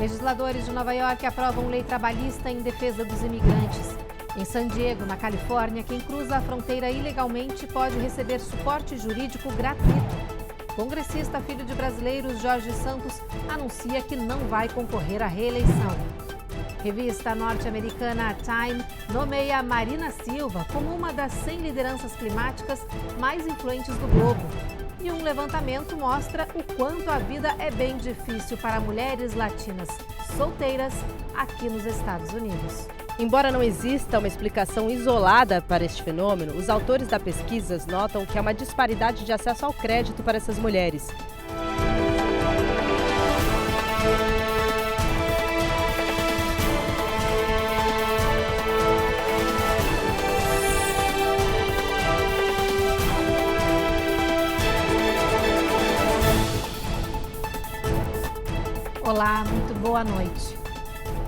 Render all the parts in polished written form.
Legisladores de Nova York aprovam lei trabalhista em defesa dos imigrantes. Em San Diego, na Califórnia, quem cruza a fronteira ilegalmente pode receber suporte jurídico gratuito. Congressista filho de brasileiros Jorge Santos anuncia que não vai concorrer à reeleição. Revista norte-americana Time nomeia Marina Silva como uma das 100 lideranças climáticas mais influentes do globo. E um levantamento mostra o quanto a vida é bem difícil para mulheres latinas solteiras aqui nos Estados Unidos. Embora não exista uma explicação isolada para este fenômeno, os autores da pesquisa notam que há uma disparidade de acesso ao crédito para essas mulheres. Olá, muito boa noite.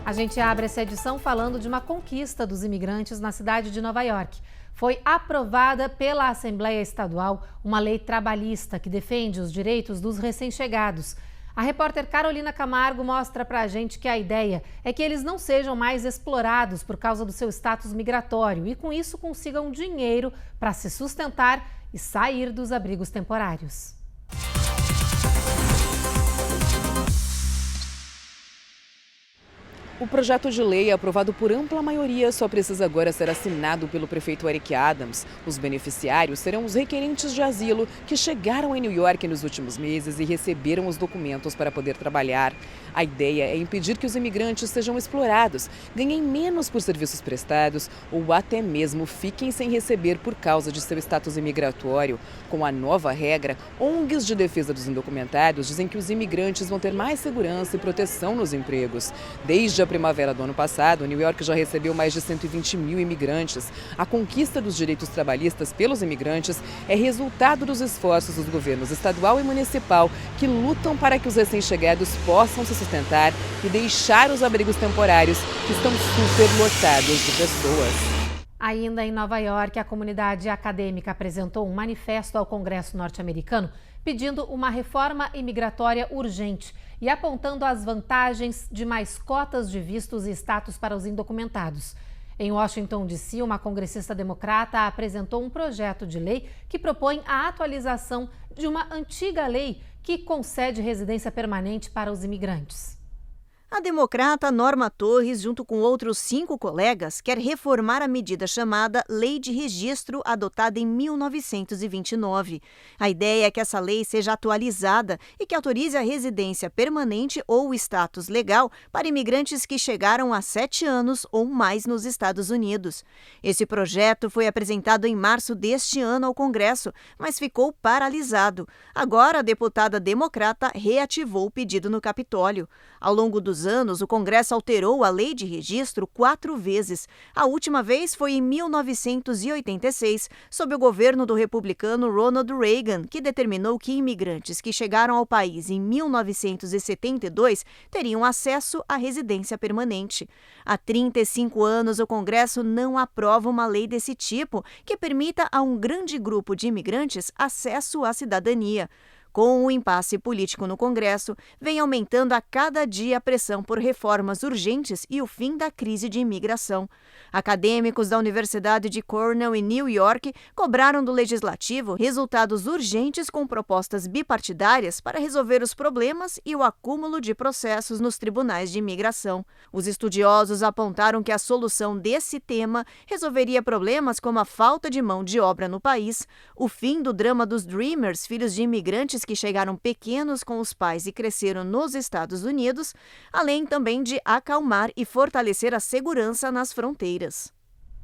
A gente abre essa edição falando de uma conquista dos imigrantes na cidade de Nova York. Foi aprovada pela Assembleia Estadual uma lei trabalhista que defende os direitos dos recém-chegados. A repórter Carolina Camargo mostra pra gente que a ideia é que eles não sejam mais explorados por causa do seu status migratório e com isso consigam dinheiro para se sustentar e sair dos abrigos temporários. O projeto de lei, aprovado por ampla maioria, só precisa agora ser assinado pelo prefeito Eric Adams. Os beneficiários serão os requerentes de asilo que chegaram em New York nos últimos meses e receberam os documentos para poder trabalhar. A ideia é impedir que os imigrantes sejam explorados, ganhem menos por serviços prestados ou até mesmo fiquem sem receber por causa de seu status imigratório. Com a nova regra, ONGs de defesa dos indocumentados dizem que os imigrantes vão ter mais segurança e proteção nos empregos. Desde a primavera do ano passado, New York já recebeu mais de 120 mil imigrantes. A conquista dos direitos trabalhistas pelos imigrantes é resultado dos esforços dos governos estadual e municipal que lutam para que os recém-chegados possam se sustentar e deixar os abrigos temporários que estão superlotados de pessoas. Ainda em Nova York, a comunidade acadêmica apresentou um manifesto ao Congresso norte-americano pedindo uma reforma imigratória urgente e apontando as vantagens de mais cotas de vistos e status para os indocumentados. Em Washington, D.C., uma congressista democrata apresentou um projeto de lei que propõe a atualização de uma antiga lei que concede residência permanente para os imigrantes. A democrata Norma Torres, junto com outros 5 colegas, quer reformar a medida chamada Lei de Registro, adotada em 1929. A ideia é que essa lei seja atualizada e que autorize a residência permanente ou status legal para imigrantes que chegaram há 7 anos ou mais nos Estados Unidos. Esse projeto foi apresentado em março deste ano ao Congresso, mas ficou paralisado. Agora, a deputada democrata reativou o pedido no Capitólio. Ao longo dos anos, o Congresso alterou a lei de registro 4 vezes. A última vez foi em 1986, sob o governo do republicano Ronald Reagan, que determinou que imigrantes que chegaram ao país em 1972 teriam acesso à residência permanente. Há 35 anos, o Congresso não aprova uma lei desse tipo, que permita a um grande grupo de imigrantes acesso à cidadania. Com o impasse político no Congresso, vem aumentando a cada dia a pressão por reformas urgentes e o fim da crise de imigração. Acadêmicos da Universidade de Cornell, em New York, cobraram do Legislativo resultados urgentes com propostas bipartidárias para resolver os problemas e o acúmulo de processos nos tribunais de imigração. Os estudiosos apontaram que a solução desse tema resolveria problemas como a falta de mão de obra no país, o fim do drama dos Dreamers, filhos de imigrantes que chegaram pequenos com os pais e cresceram nos Estados Unidos, além também de acalmar e fortalecer a segurança nas fronteiras.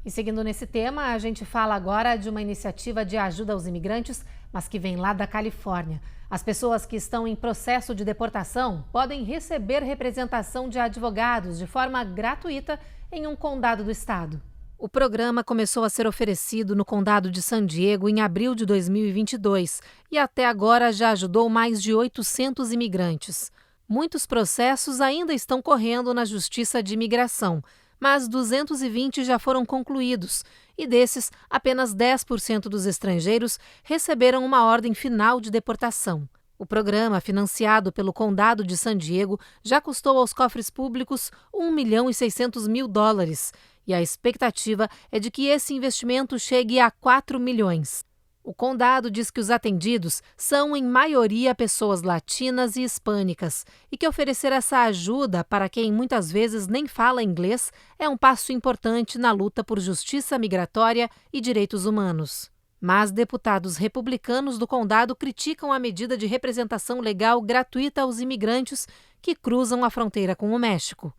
E seguindo nesse tema, a gente fala agora de uma iniciativa de ajuda aos imigrantes, mas que vem lá da Califórnia. As pessoas que estão em processo de deportação podem receber representação de advogados de forma gratuita em um condado do estado. O programa começou a ser oferecido no condado de San Diego em abril de 2022 e até agora já ajudou mais de 800 imigrantes. Muitos processos ainda estão correndo na Justiça de Imigração, mas 220 já foram concluídos e desses, apenas 10% dos estrangeiros receberam uma ordem final de deportação. O programa, financiado pelo Condado de San Diego, já custou aos cofres públicos $1.600.000 e a expectativa é de que esse investimento chegue a 4 milhões. O condado diz que os atendidos são, em maioria, pessoas latinas e hispânicas e que oferecer essa ajuda para quem muitas vezes nem fala inglês é um passo importante na luta por justiça migratória e direitos humanos. Mas deputados republicanos do condado criticam a medida de representação legal gratuita aos imigrantes que cruzam a fronteira com o México.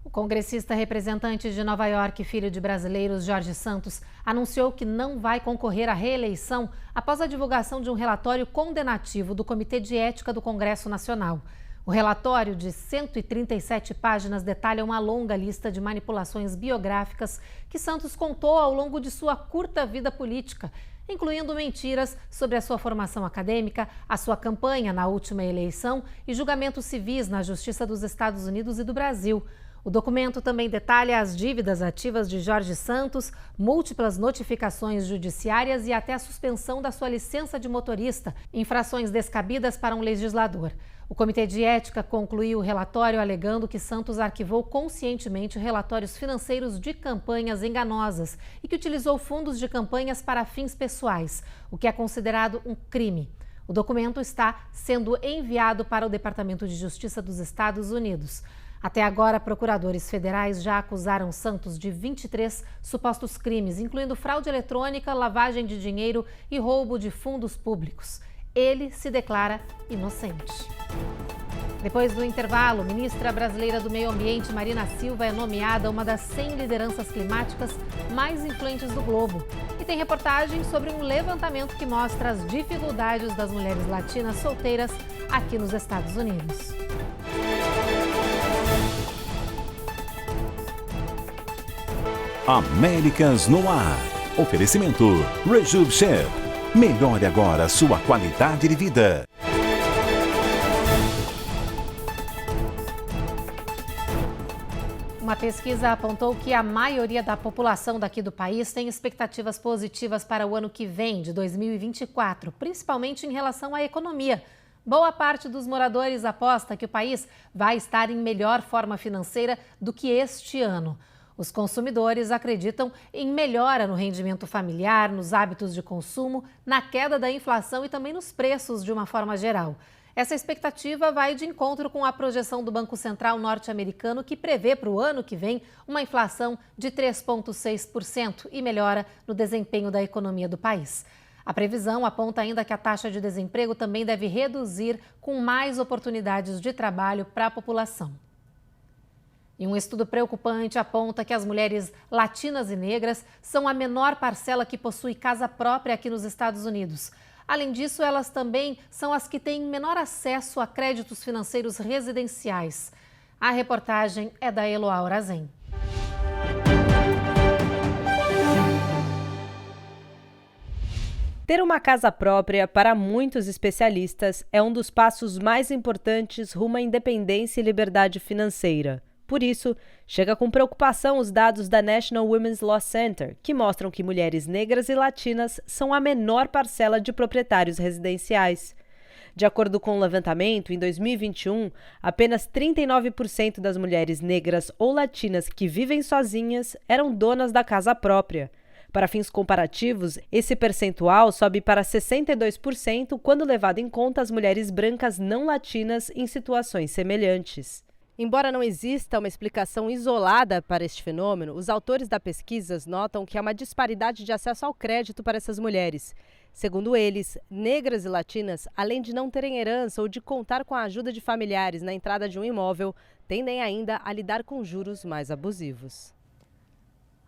O congressista representante de Nova York, filho de brasileiros, Jorge Santos, anunciou que não vai concorrer à reeleição após a divulgação de um relatório condenativo do Comitê de Ética do Congresso Nacional. O relatório, de 137 páginas, detalha uma longa lista de manipulações biográficas que Santos contou ao longo de sua curta vida política, incluindo mentiras sobre a sua formação acadêmica, a sua campanha na última eleição e julgamentos civis na Justiça dos Estados Unidos e do Brasil. O documento também detalha as dívidas ativas de Jorge Santos, múltiplas notificações judiciárias e até a suspensão da sua licença de motorista, infrações descabidas para um legislador. O Comitê de Ética concluiu o relatório alegando que Santos arquivou conscientemente relatórios financeiros de campanhas enganosas e que utilizou fundos de campanhas para fins pessoais, o que é considerado um crime. O documento está sendo enviado para o Departamento de Justiça dos Estados Unidos. Até agora, procuradores federais já acusaram Santos de 23 supostos crimes, incluindo fraude eletrônica, lavagem de dinheiro e roubo de fundos públicos. Ele se declara inocente. Depois do intervalo, ministra brasileira do Meio Ambiente, Marina Silva, é nomeada uma das 100 lideranças climáticas mais influentes do globo. E tem reportagem sobre um levantamento que mostra as dificuldades das mulheres latinas solteiras aqui nos Estados Unidos. Américas no Ar. Oferecimento Rejuve Chef. Melhore agora sua qualidade de vida. Uma pesquisa apontou que a maioria da população daqui do país tem expectativas positivas para o ano que vem, de 2024, principalmente em relação à economia. Boa parte dos moradores aposta que o país vai estar em melhor forma financeira do que este ano. Os consumidores acreditam em melhora no rendimento familiar, nos hábitos de consumo, na queda da inflação e também nos preços de uma forma geral. Essa expectativa vai de encontro com a projeção do Banco Central norte-americano, que prevê para o ano que vem uma inflação de 3,6% e melhora no desempenho da economia do país. A previsão aponta ainda que a taxa de desemprego também deve reduzir, com mais oportunidades de trabalho para a população. E um estudo preocupante aponta que as mulheres latinas e negras são a menor parcela que possui casa própria aqui nos Estados Unidos. Além disso, elas também são as que têm menor acesso a créditos financeiros residenciais. A reportagem é da Eloá Orazen. Ter uma casa própria, para muitos especialistas, é um dos passos mais importantes rumo à independência e liberdade financeira. Por isso, chega com preocupação os dados da National Women's Law Center, que mostram que mulheres negras e latinas são a menor parcela de proprietários residenciais. De acordo com o levantamento, em 2021, apenas 39% das mulheres negras ou latinas que vivem sozinhas eram donas da casa própria. Para fins comparativos, esse percentual sobe para 62% quando levado em conta as mulheres brancas não latinas em situações semelhantes. Embora não exista uma explicação isolada para este fenômeno, os autores da pesquisa notam que há uma disparidade de acesso ao crédito para essas mulheres. Segundo eles, negras e latinas, além de não terem herança ou de contar com a ajuda de familiares na entrada de um imóvel, tendem ainda a lidar com juros mais abusivos.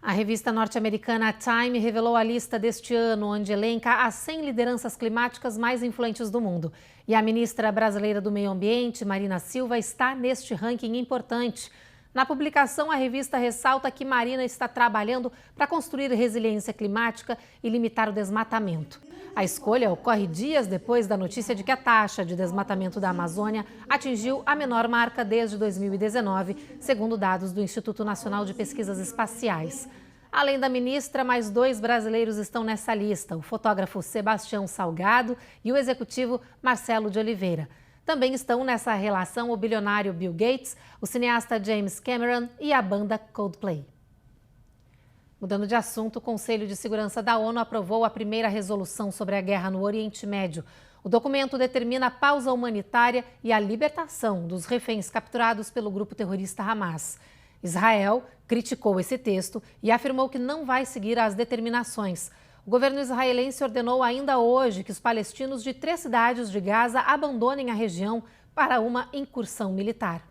A revista norte-americana Time revelou a lista deste ano, onde elenca as 100 lideranças climáticas mais influentes do mundo. E a ministra brasileira do Meio Ambiente, Marina Silva, está neste ranking importante. Na publicação, a revista ressalta que Marina está trabalhando para construir resiliência climática e limitar o desmatamento. A escolha ocorre dias depois da notícia de que a taxa de desmatamento da Amazônia atingiu a menor marca desde 2019, segundo dados do Instituto Nacional de Pesquisas Espaciais. A Além da ministra, mais 2 brasileiros estão nessa lista, o fotógrafo Sebastião Salgado e o executivo Marcelo de Oliveira. Também estão nessa relação o bilionário Bill Gates, o cineasta James Cameron e a banda Coldplay. Mudando de assunto, o Conselho de Segurança da ONU aprovou a primeira resolução sobre a guerra no Oriente Médio. O documento determina a pausa humanitária e a libertação dos reféns capturados pelo grupo terrorista Hamas. Israel criticou esse texto e afirmou que não vai seguir as determinações. O governo israelense ordenou ainda hoje que os palestinos de 3 cidades de Gaza abandonem a região para uma incursão militar.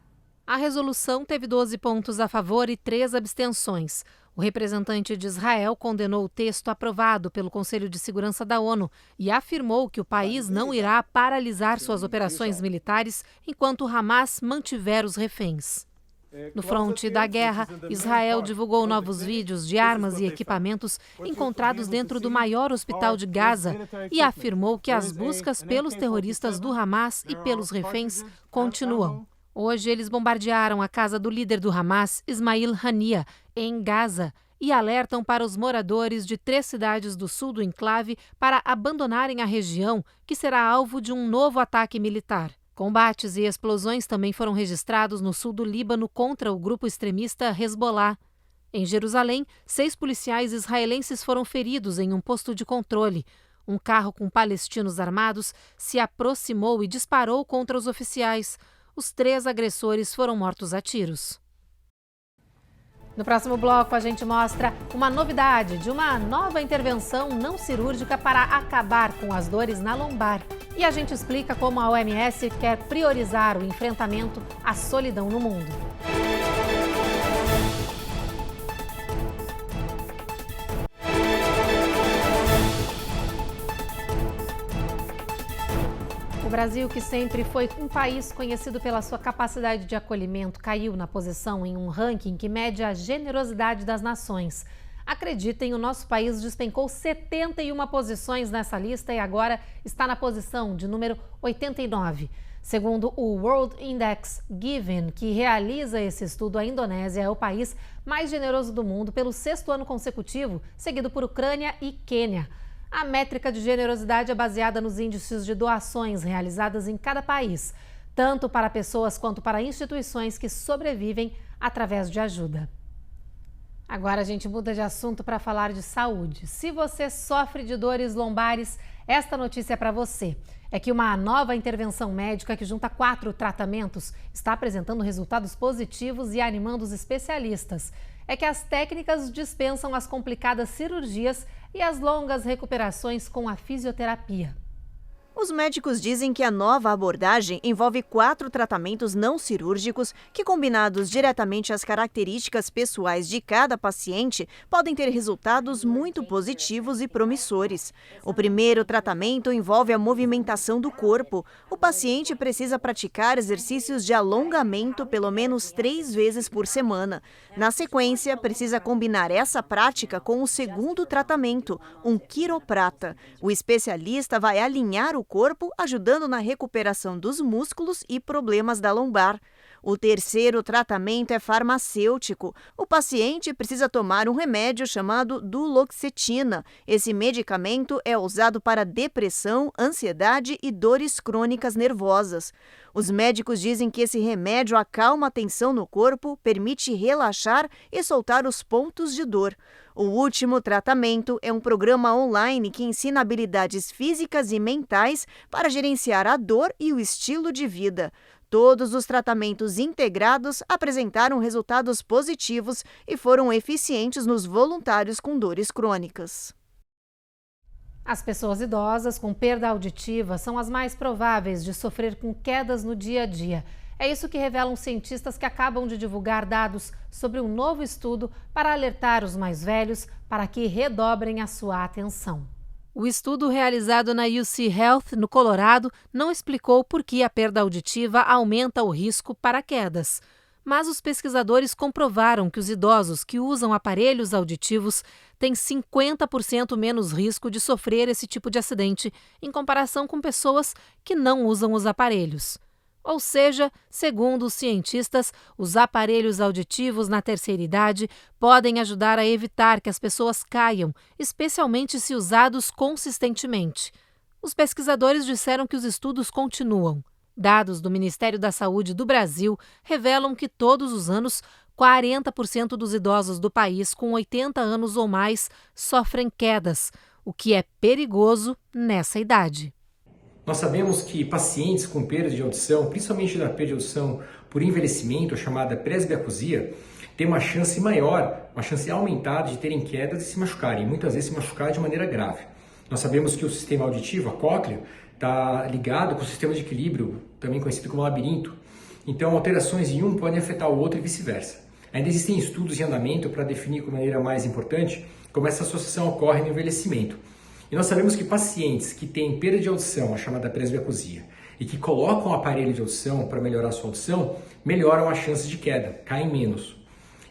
A resolução teve 12 pontos a favor e 3 abstenções. O representante de Israel condenou o texto aprovado pelo Conselho de Segurança da ONU e afirmou que o país não irá paralisar suas operações militares enquanto Hamas mantiver os reféns. No fronte da guerra, Israel divulgou novos vídeos de armas e equipamentos encontrados dentro do maior hospital de Gaza e afirmou que as buscas pelos terroristas do Hamas e pelos reféns continuam. Hoje, eles bombardearam a casa do líder do Hamas, Ismail Haniyeh, em Gaza, e alertam para os moradores de 3 cidades do sul do enclave para abandonarem a região, que será alvo de um novo ataque militar. Combates e explosões também foram registrados no sul do Líbano contra o grupo extremista Hezbollah. Em Jerusalém, 6 policiais israelenses foram feridos em um posto de controle. Um carro com palestinos armados se aproximou e disparou contra os oficiais. Os 3 agressores foram mortos a tiros. No próximo bloco, a gente mostra uma novidade de uma nova intervenção não cirúrgica para acabar com as dores na lombar. E a gente explica como a OMS quer priorizar o enfrentamento à solidão no mundo. O Brasil, que sempre foi um país conhecido pela sua capacidade de acolhimento, caiu na posição em um ranking que mede a generosidade das nações. Acreditem, o nosso país despencou 71 posições nessa lista e agora está na posição de número 89. Segundo o World Index Giving, que realiza esse estudo, a Indonésia é o país mais generoso do mundo pelo 6º ano consecutivo, seguido por Ucrânia e Quênia. A métrica de generosidade é baseada nos índices de doações realizadas em cada país, tanto para pessoas quanto para instituições que sobrevivem através de ajuda. Agora a gente muda de assunto para falar de saúde. Se você sofre de dores lombares, esta notícia é para você. É que uma nova intervenção médica que junta 4 tratamentos está apresentando resultados positivos e animando os especialistas. É que as técnicas dispensam as complicadas cirurgias e as longas recuperações com a fisioterapia. Os médicos dizem que a nova abordagem envolve 4 tratamentos não cirúrgicos que, combinados diretamente às características pessoais de cada paciente, podem ter resultados muito positivos e promissores. O primeiro tratamento envolve a movimentação do corpo. O paciente precisa praticar exercícios de alongamento pelo menos 3 vezes por semana. Na sequência, precisa combinar essa prática com o segundo tratamento, um quiroprata. O especialista vai alinhar o corpo, ajudando na recuperação dos músculos e problemas da lombar. O terceiro tratamento é farmacêutico. O paciente precisa tomar um remédio chamado duloxetina. Esse medicamento é usado para depressão, ansiedade e dores crônicas nervosas. Os médicos dizem que esse remédio acalma a tensão no corpo, permite relaxar e soltar os pontos de dor. O último tratamento é um programa online que ensina habilidades físicas e mentais para gerenciar a dor e o estilo de vida. Todos os tratamentos integrados apresentaram resultados positivos e foram eficientes nos voluntários com dores crônicas. As pessoas idosas com perda auditiva são as mais prováveis de sofrer com quedas no dia a dia. É isso que revelam cientistas que acabam de divulgar dados sobre um novo estudo para alertar os mais velhos para que redobrem a sua atenção. O estudo realizado na UC Health, no Colorado, não explicou por que a perda auditiva aumenta o risco para quedas. Mas os pesquisadores comprovaram que os idosos que usam aparelhos auditivos têm 50% menos risco de sofrer esse tipo de acidente, em comparação com pessoas que não usam os aparelhos. Ou seja, segundo os cientistas, os aparelhos auditivos na terceira idade podem ajudar a evitar que as pessoas caiam, especialmente se usados consistentemente. Os pesquisadores disseram que os estudos continuam. Dados do Ministério da Saúde do Brasil revelam que todos os anos 40% dos idosos do país com 80 anos ou mais sofrem quedas, o que é perigoso nessa idade. Nós sabemos que pacientes com perda de audição, principalmente da perda de audição por envelhecimento, a chamada presbiacusia, têm uma chance maior, uma chance aumentada de terem quedas e se machucarem, muitas vezes se machucar de maneira grave. Nós sabemos que o sistema auditivo, a cóclea, está ligado com o sistema de equilíbrio, também conhecido como labirinto. Então, alterações em um podem afetar o outro e vice-versa. Ainda existem estudos em andamento para definir de maneira mais importante como essa associação ocorre no envelhecimento. E nós sabemos que pacientes que têm perda de audição, a chamada presbiacusia, e que colocam o aparelho de audição para melhorar a sua audição, melhoram as chances de queda, caem menos.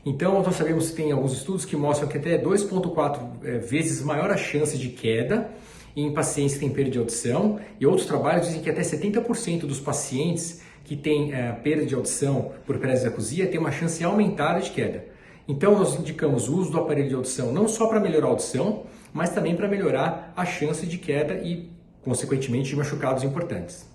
Então, nós sabemos que tem alguns estudos que mostram que até 2,4 vezes maior a chance de queda em pacientes que têm perda de audição, e outros trabalhos dizem que até 70% dos pacientes que têm perda de audição por presbiacusia têm uma chance aumentada de queda. Então, nós indicamos o uso do aparelho de audição não só para melhorar a audição, mas também para melhorar a chance de queda e, consequentemente, de machucados importantes.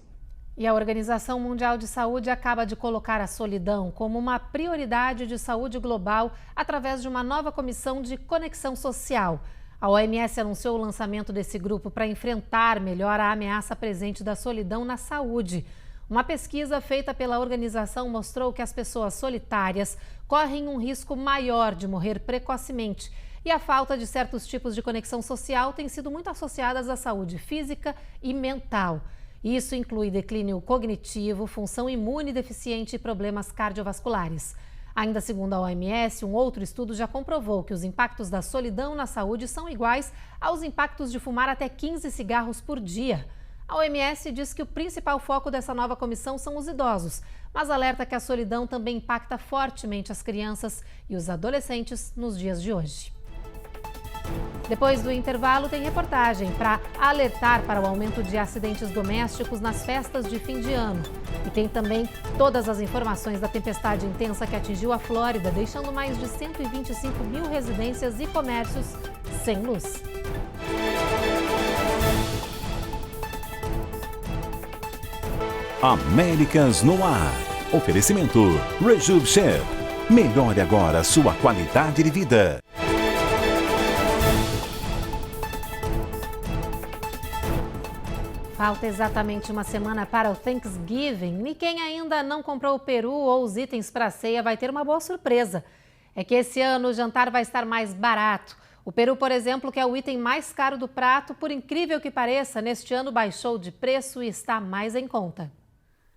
E a Organização Mundial de Saúde acaba de colocar a solidão como uma prioridade de saúde global através de uma nova comissão de conexão social. A OMS anunciou o lançamento desse grupo para enfrentar melhor a ameaça presente da solidão na saúde. Uma pesquisa feita pela organização mostrou que as pessoas solitárias correm um risco maior de morrer precocemente. E a falta de certos tipos de conexão social tem sido muito associadas à saúde física e mental. Isso inclui declínio cognitivo, função imune deficiente e problemas cardiovasculares. Ainda segundo a OMS, um outro estudo já comprovou que os impactos da solidão na saúde são iguais aos impactos de fumar até 15 cigarros por dia. A OMS diz que o principal foco dessa nova comissão são os idosos, mas alerta que a solidão também impacta fortemente as crianças e os adolescentes nos dias de hoje. Depois do intervalo, tem reportagem para alertar para o aumento de acidentes domésticos nas festas de fim de ano. E tem também todas as informações da tempestade intensa que atingiu a Flórida, deixando mais de 125 mil residências e comércios sem luz. Américas no ar. Oferecimento Rejub Chef. Melhore agora sua qualidade de vida. Falta exatamente uma semana para o Thanksgiving e quem ainda não comprou o peru ou os itens para a ceia vai ter uma boa surpresa. É que esse ano o jantar vai estar mais barato. O peru, por exemplo, que é o item mais caro do prato, por incrível que pareça, neste ano baixou de preço e está mais em conta.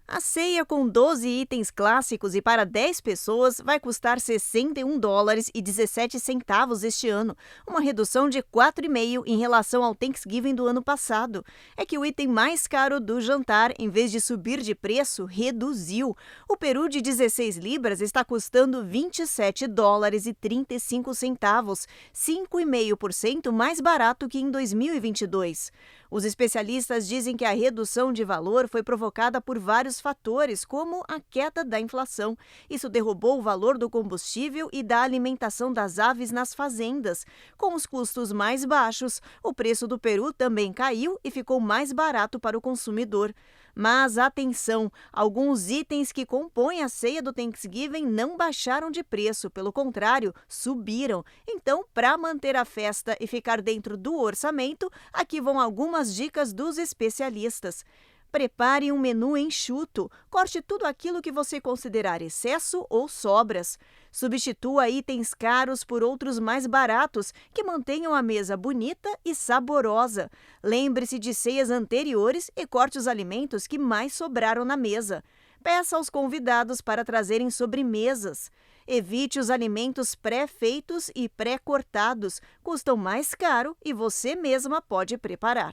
A ceia com 12 itens clássicos e para 10 pessoas vai custar $61,17 este ano, uma redução de 4,5% em relação ao Thanksgiving do ano passado. É que o item mais caro do jantar, em vez de subir de preço, reduziu. O peru de 16 libras está custando $27,35, 5,5% mais barato que em 2022. Os especialistas dizem que a redução de valor foi provocada por vários fatores, como a queda da inflação. Isso derrubou o valor do combustível e da alimentação das aves nas fazendas. Com os custos mais baixos, o preço do peru também caiu e ficou mais barato para o consumidor. Mas atenção, alguns itens que compõem a ceia do Thanksgiving não baixaram de preço, pelo contrário, subiram. Então, para manter a festa e ficar dentro do orçamento, aqui vão algumas dicas dos especialistas. Prepare um menu enxuto. Corte tudo aquilo que você considerar excesso ou sobras. Substitua itens caros por outros mais baratos, que mantenham a mesa bonita e saborosa. Lembre-se de ceias anteriores e corte os alimentos que mais sobraram na mesa. Peça aos convidados para trazerem sobremesas. Evite os alimentos pré-feitos e pré-cortados. Custam mais caro e você mesma pode preparar.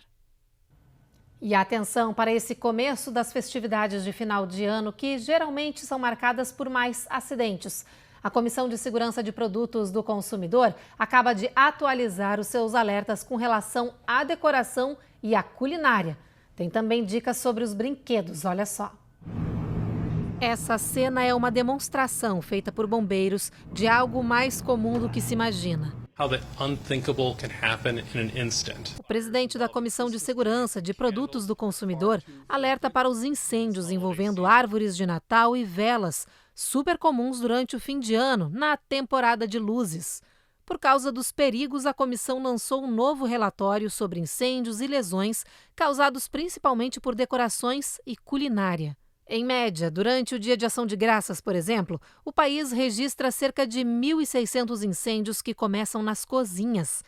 E atenção para esse começo das festividades de final de ano, que geralmente são marcadas por mais acidentes. A Comissão de Segurança de Produtos do Consumidor acaba de atualizar os seus alertas com relação à decoração e à culinária. Tem também dicas sobre os brinquedos, olha só. Essa cena é uma demonstração feita por bombeiros de algo mais comum do que se imagina. How the unthinkable can happen in an instant. O presidente da Comissão de Segurança de Produtos do Consumidor alerta para os incêndios envolvendo árvores de Natal e velas, super comuns durante o fim de ano, na temporada de luzes. Por causa dos perigos, a comissão lançou um novo relatório sobre incêndios e lesões causados principalmente por decorações e culinária. Em média, durante o Dia de Ação de Graças, por exemplo, o país registra cerca de 1.600 incêndios que começam nas cozinhas.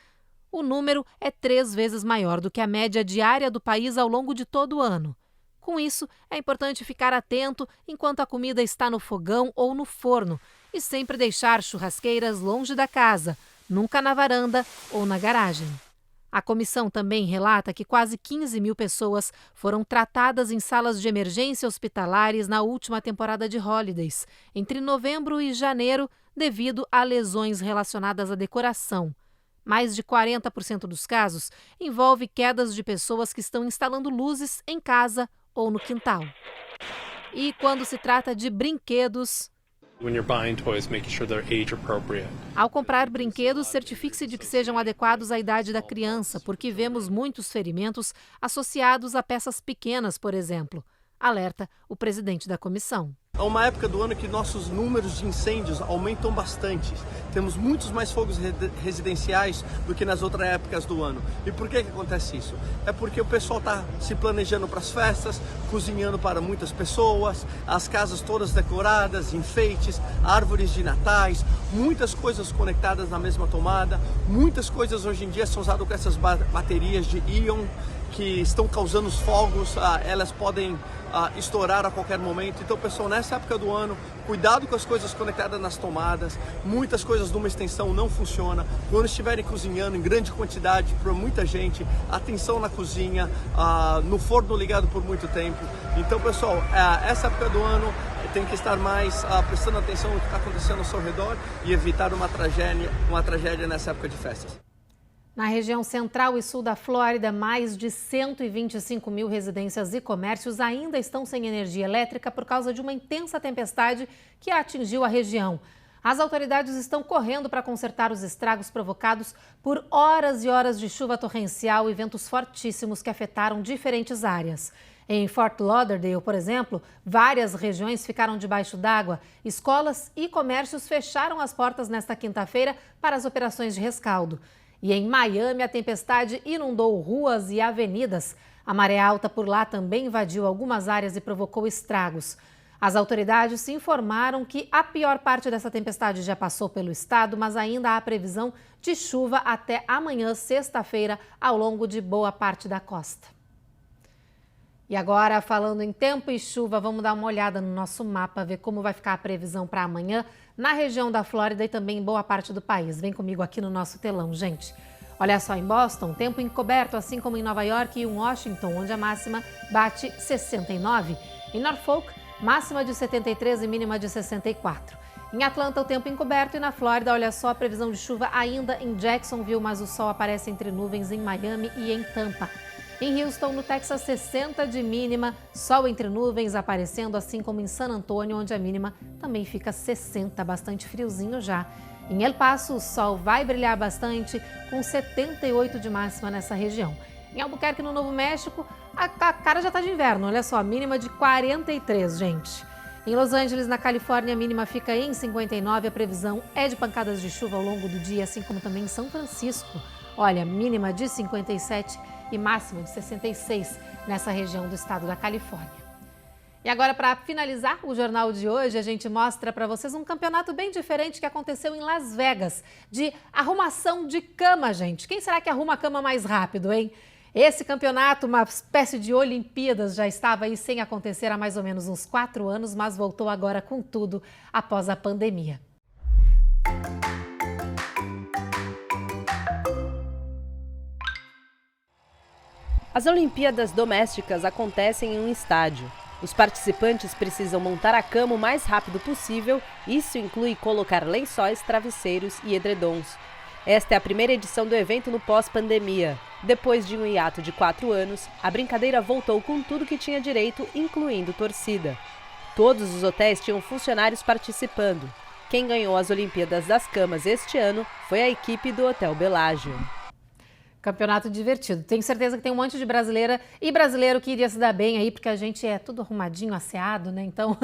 O número é 3 vezes maior do que a média diária do país ao longo de todo o ano. Com isso, é importante ficar atento enquanto a comida está no fogão ou no forno e sempre deixar churrasqueiras longe da casa, nunca na varanda ou na garagem. A comissão também relata que quase 15 mil pessoas foram tratadas em salas de emergência hospitalares na última temporada de holidays, entre novembro e janeiro, devido a lesões relacionadas à decoração. Mais de 40% dos casos envolve quedas de pessoas que estão instalando luzes em casa ou no quintal. E quando se trata de brinquedos... When you're buying toys, making sure they're age appropriate. Ao comprar brinquedos, certifique-se de que sejam adequados à idade da criança, porque vemos muitos ferimentos associados a peças pequenas, por exemplo. Alerta o presidente da comissão. É uma época do ano que nossos números de incêndios aumentam bastante. Temos muitos mais fogos residenciais do que nas outras épocas do ano. E por que acontece isso? É porque o pessoal está se planejando para as festas, cozinhando para muitas pessoas, as casas todas decoradas, enfeites, árvores de natais, muitas coisas conectadas na mesma tomada. Muitas coisas hoje em dia são usadas com essas baterias de íon que estão causando os fogos, elas podem estourar a qualquer momento. Então, pessoal, nessa época do ano, cuidado com as coisas conectadas nas tomadas. Muitas coisas de uma extensão não funcionam. Quando estiverem cozinhando em grande quantidade para muita gente, atenção na cozinha, no forno ligado por muito tempo. Então, pessoal, essa época do ano tem que estar mais prestando atenção no que está acontecendo ao seu redor e evitar uma tragédia nessa época de festas. Na região central e sul da Flórida, mais de 125 mil residências e comércios ainda estão sem energia elétrica por causa de uma intensa tempestade que atingiu a região. As autoridades estão correndo para consertar os estragos provocados por horas e horas de chuva torrencial e ventos fortíssimos que afetaram diferentes áreas. Em Fort Lauderdale, por exemplo, várias regiões ficaram debaixo d'água. Escolas e comércios fecharam as portas nesta quinta-feira para as operações de rescaldo. E em Miami, a tempestade inundou ruas e avenidas. A maré alta por lá também invadiu algumas áreas e provocou estragos. As autoridades se informaram que a pior parte dessa tempestade já passou pelo estado, mas ainda há previsão de chuva até amanhã, sexta-feira, ao longo de boa parte da costa. E agora, falando em tempo e chuva, vamos dar uma olhada no nosso mapa, ver como vai ficar a previsão para amanhã na região da Flórida e também em boa parte do país. Vem comigo aqui no nosso telão, gente. Olha só, em Boston, tempo encoberto, assim como em Nova York e em Washington, onde a máxima bate 69. Em Norfolk, máxima de 73 e mínima de 64. Em Atlanta, o tempo encoberto e na Flórida, olha só, a previsão de chuva ainda em Jacksonville, mas o sol aparece entre nuvens em Miami e em Tampa. Em Houston, no Texas, 60 de mínima, sol entre nuvens aparecendo, assim como em San Antônio, onde a mínima também fica 60, bastante friozinho já. Em El Paso, o sol vai brilhar bastante, com 78 de máxima nessa região. Em Albuquerque, no Novo México, a cara já está de inverno, olha só, mínima de 43, gente. Em Los Angeles, na Califórnia, a mínima fica em 59, a previsão é de pancadas de chuva ao longo do dia, assim como também em São Francisco. Olha, mínima de 57 e máxima de 66 nessa região do estado da Califórnia. E agora, para finalizar o jornal de hoje, a gente mostra para vocês um campeonato bem diferente que aconteceu em Las Vegas, de arrumação de cama, gente. Quem será que arruma a cama mais rápido, hein? Esse campeonato, uma espécie de Olimpíadas, já estava aí sem acontecer há mais ou menos uns 4 anos, mas voltou agora com tudo após a pandemia. As Olimpíadas domésticas acontecem em um estádio. Os participantes precisam montar a cama o mais rápido possível, isso inclui colocar lençóis, travesseiros e edredons. Esta é a primeira edição do evento no pós-pandemia. Depois de um hiato de 4 anos, a brincadeira voltou com tudo que tinha direito, incluindo torcida. Todos os hotéis tinham funcionários participando. Quem ganhou as Olimpíadas das Camas este ano foi a equipe do Hotel Belágio. Campeonato divertido. Tenho certeza que tem um monte de brasileira e brasileiro que iria se dar bem aí, porque a gente é tudo arrumadinho, asseado, né? Então,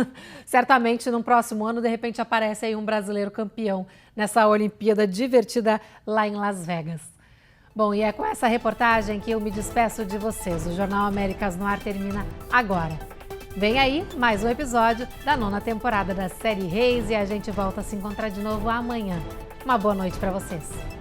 certamente no próximo ano, de repente, aparece aí um brasileiro campeão nessa Olimpíada divertida lá em Las Vegas. Bom, e é com essa reportagem que eu me despeço de vocês. O Jornal Américas no Ar termina agora. Vem aí mais um episódio da 9ª temporada da série Reis e a gente volta a se encontrar de novo amanhã. Uma boa noite para vocês.